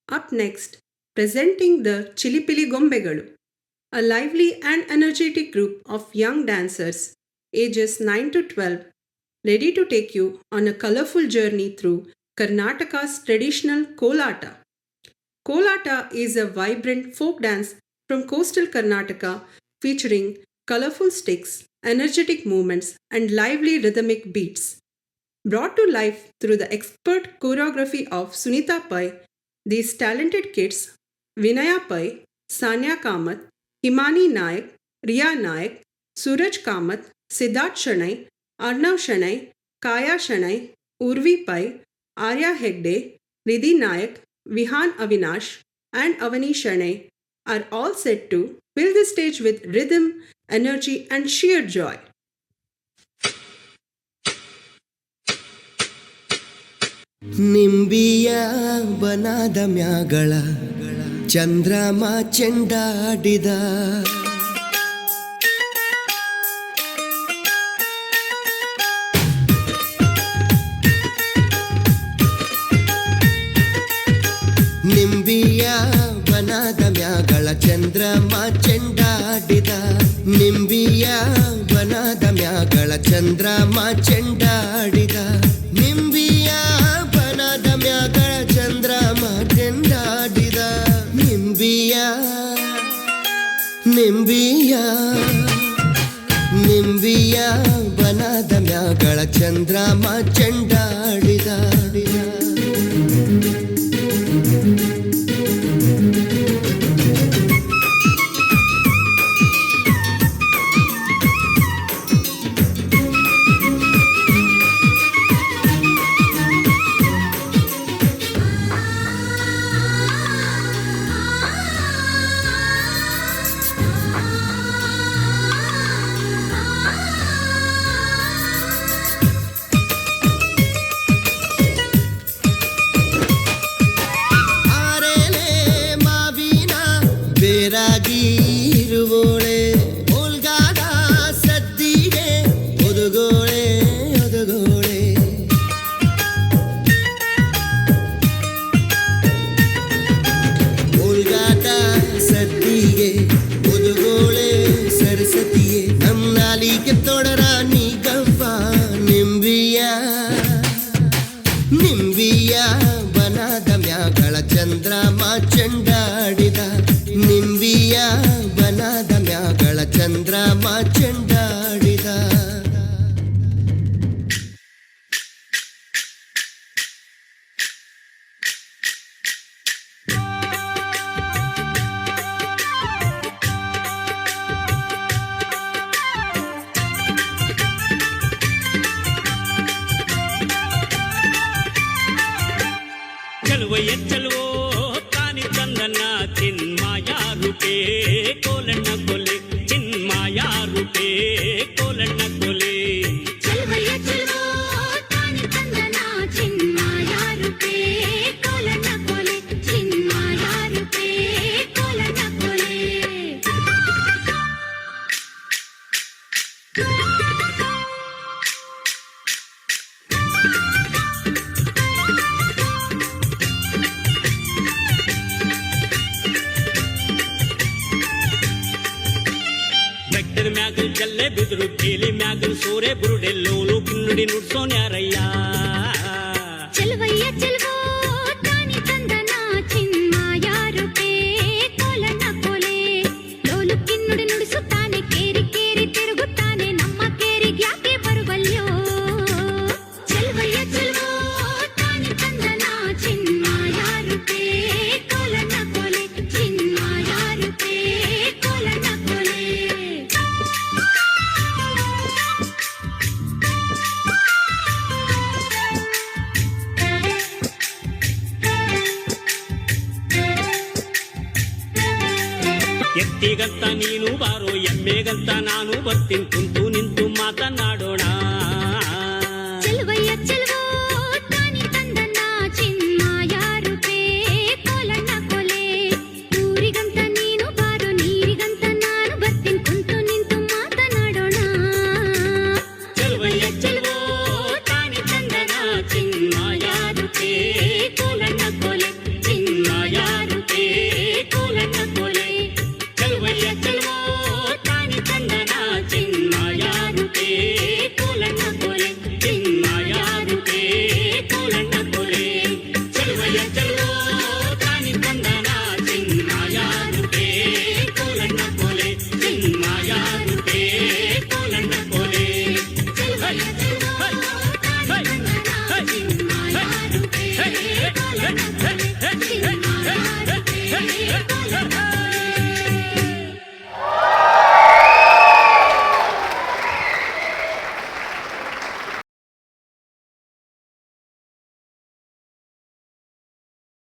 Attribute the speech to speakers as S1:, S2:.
S1: Up next, presenting the Chilipili Gombegalu, a lively and energetic group of young dancers, ages 9 to 12, ready to take you on a colorful journey through Karnataka's traditional Kolata. Kolata is a vibrant folk dance from coastal Karnataka featuring colorful sticks, energetic movements, and lively rhythmic beats. Brought to life through the expert choreography of Sunita Pai, these talented kids, Vinaya Pai, Sanya Kamath, Himani Nayak, Riya Nayak, Suraj Kamath, Siddharth Shanai, Arnav Shanai, Kaya Shanai, Urvi Pai, Arya Hegde, Ridhi Nayak, Vihan Avinash, and Avani Shanai are all set to fill the stage with rhythm, energy, and sheer joy.
S2: ನಿಂಬಿಯ ಬನಾದ ಮ್ಯಾಗಳ ಚಂದ್ರಮ ಚೆಂಡಾಡಿದ ನಿಂಬಿಯ ಬನಾದ ಮ್ಯಾಗಳ ಚಂದ್ರಮ ಚೆಂಡಾಡಿದ ನಿಂಬಿಯ ಬನಾದ ಮ್ಯಾಗಳ ಚಂದ್ರಮ ಚೆಂಡಾಡಿದ ನಿಂಬಿಯ ಬನದ ಮ್ಯಾಗಳ ಚಂದ್ರಮ ಚೆಂಡಾಡಿದ ನಿಂಬಿಯ ನಿಂಬಿಯ ನಿಂಬಿಯ ಬನದ ಮ್ಯಾಗಳ ಚಂದ್ರಮ ಚೆಂಡಾಡಿದ ಬೇರಾಗಿರುವೋಳೆ ಓಲ್ಗಾದ ಸದ್ದಿಗೆ ಒದಗೋಳೆ ಒದಗೋಳೆ ಓಲ್ಗಾದ ಸದ್ದಿಗೆ ಒದಗೋಳೆ ಸರಸ್ವತಿಯೇ ನಮ್ಮ ನಾಲಿಗೆ ತೊಡರ ನೀಗವ್ವ ನಿಂಬಿಯ ನಿಂಬಿಯ ಬನದ ಮ್ಯಾಗಳ ಚಂದ್ರಮ ಚೆಂಡಾಡಿದ ನಿಂಬಿಯ ಬನದ ಮ್ಯಾಗಳ ಚಂದ್ರಮ ಚೆಂಡಾಡಿದ
S3: ಚಲುವಯ್ಯ ಚಲುವೋ ತಾನಿ ಚಂದನ ಚಿನ್ಮಾಯ ರೂಪೇ ಕೋಲಣ್ಣ ಕೊಲೆ ಚಿನ್ಮಾಯ ರೂಪೇ ಕೋಲಣ್ಣ ಕೊಲೆ
S4: ಚಲುವಯ್ಯ ಚಲುವೋ ತಾನಿ ಚಂದನ ಚಿನ್ಮಾಯ ರೂಪೇ ಕೋಲಣ್ಣ ಕೊಲೆ ಚಿನ್ಮಾಯ ರೂಪೇ ಕೋಲಣ್ಣ ಕೊಲೆ
S3: ಬೆಟ್ಟದ ಮ್ಯಾಗಲ್ ಜಲ್ಲೆ ಬಿದ್ರು ಕೇಲಿ ಮ್ಯಾಗಲ್ ಸೋರೆ ಬುರುಡೆಲ್ಲೋಲು ಕಿನ್ನುಡಿ ನುಡ್ಸೋನ್ಯಾರಯ್ಯ
S4: ಚಲುವಯ್ಯ ಚಲುವೋ ತಾನಿ ಚಂದನ ಚಿನ್ಮಾಯ ರೂಪೇ ಕೋಲಣ್ಣ ಕೊಲೆ ಲೋಲು ಕಿನ್ನುಡಿ ನುಡಿಸುತ್ತಾನೆ ಕೇರಿ ಕೇರಿ ತಿರುಗುತ್ತಾನೆ ನಮ್ಮ ಕೇರಿಗೆ ಯಾಕೆ ಬರುವಲ್ಯೋ ಚಲುವಯ್ಯ ಚಲುವೋ ತಾನಿ ಚಂದನ ಚಿನ್ಮಾಯ ರೂಪೇ ಕೋಲಣ್ಣ ಕೊಲೆ ಚಿನ್ಮಾಯ ರೂಪೇ ಕೋಲಣ್ಣ ಕೊಲೆ
S3: ಎತ್ತಿಗಂತ ನೀನು ಬಾರೋ ಎಮ್ಮೆಗಂತ ನಾನು ಬರ್ತೀನಿ ಕುಂತು ನಿಂತು ಮಾತನಾಡೋಣ
S4: ಚಲುವಯ್ಯ ಚಲುವೋ ತಾನಿ ತಂದನ ಚಿನ್ಮಾಯ ರೂಪೇ ಕೋಲಣ್ಣ ಕೊಲೆ ಊರಿಗಂತ ನೀನು ಬಾರೋ ನೀರಿಗಂತ ನಾನು ಬರ್ತೀನಿ ಕುಂತು ನಿಂತು ಮಾತನಾಡೋಣ
S3: ಚಲುವಯ್ಯ ಚಲುವೋ ತಾನಿ ಚಂದನ ಚಿನ್ಮಾಯ ರೂಪೇ ಕೋಲಣ್ಣ ಕೊಲೆ ಚಿನ್ಮಾಯ
S4: ಬಣ್ಣದ